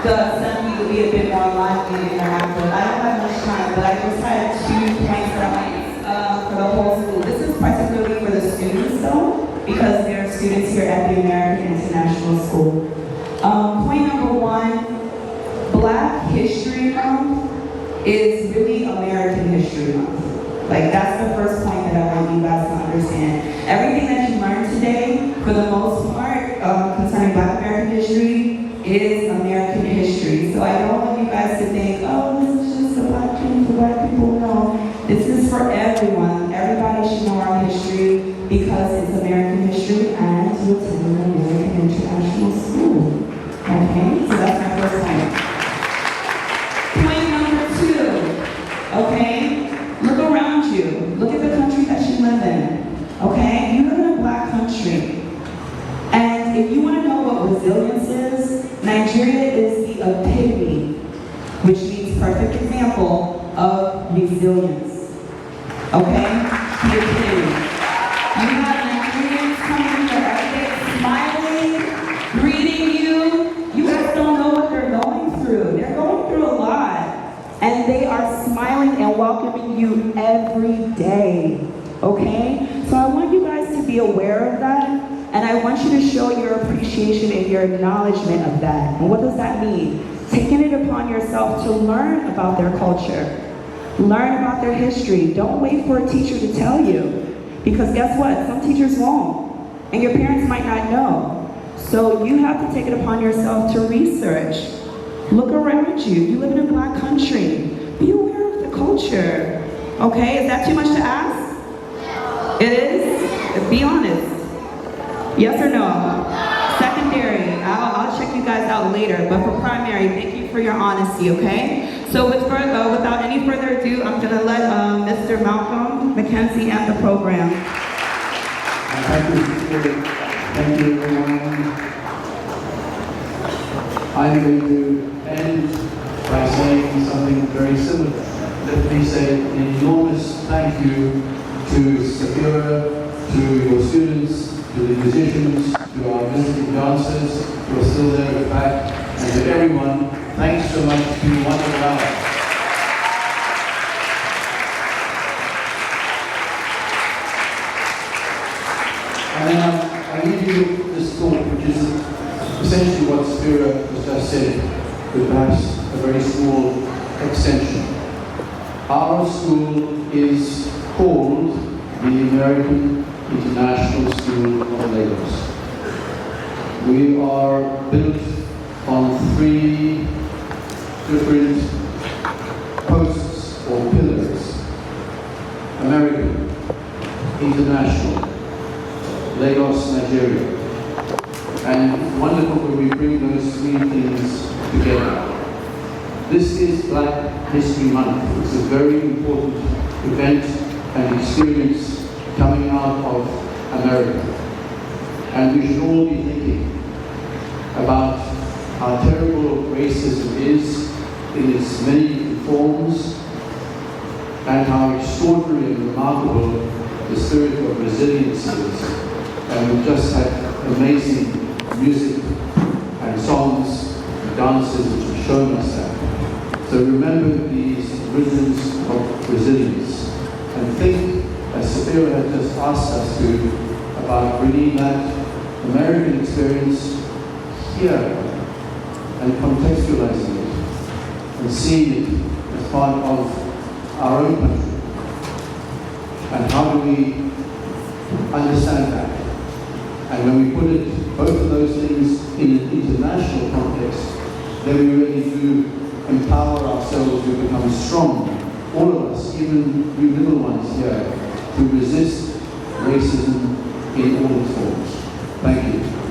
the assembly will be a bit more lively and interactive. I don't have much time, but I just had 2 points that I for the whole school. This is particularly for the students though, because there are students here at the American International School. Point number 1, Black History Month is really American History Month. Like, that's the first point that I want you guys to understand. Everything that you learned today, for the most part, concerning Black American history, is American history. So I don't want you guys to think, oh, this is just a Black thing for Black people. No, this is for everyone. Everybody should know our history because it's American history and you attend an American International School. Okay, so that's my first point. Point number 2, okay? Look around you. Look at the country that you live in. Okay? You live in a Black country. And if you want to know what resilience is, Nigeria is the epitome, which means perfect example of resilience. Okay? The epitome. You have Nigerians coming here every day smiling, greeting you. You guys don't know what they're going through. They're going through a lot. And they are smiling and welcoming you every day, okay? So I want you guys to be aware of that, and I want you to show your appreciation and your acknowledgement of that. And what does that mean? Taking it upon yourself to learn about their culture, learn about their history. Don't wait for a teacher to tell you, Because guess what? Some teachers won't. And your parents might not know. So you have to take it upon yourself to research. Look around you. You live in a Black country. Be aware of the culture. Okay, is that too much to ask? It is? Be honest. Yes or no? Secondary, I'll check you guys out later, but for primary, thank you for your honesty, okay? So without any further ado, I'm gonna let Mr. Malcolm McKenzie end the program. Thank you, everyone. I'm going to end by saying something very similar. Let me say an enormous thank you to Sapira, to your students, to the musicians, to our visiting dancers who are still there at the back, and to everyone. Thanks so much for being wonderful hours. And then I leave you with this thought, which is essentially what Spira has just said, with perhaps a very small extension. Our school is called the American International School of Lagos. We are built on 3 different posts or pillars: American, International, Lagos, Nigeria. And wonderful when we bring those 3 things together. This is Black History Month. It's a very important event and experience coming out of America. And we should all be thinking about how terrible racism is in its many forms, and how extraordinary and remarkable the spirit of resilience is. And we've just had amazing music and songs and dances which have shown us that. So remember these rhythms of resilience, and think, as Sapira had just asked us to, about bringing that American experience here and contextualizing it and seeing it as part of our own country. And how do we understand that? And when we put it, both of those things in an international context, then we really do empower ourselves to become strong, all of us, even you little ones here, to resist racism in all its forms. Thank you.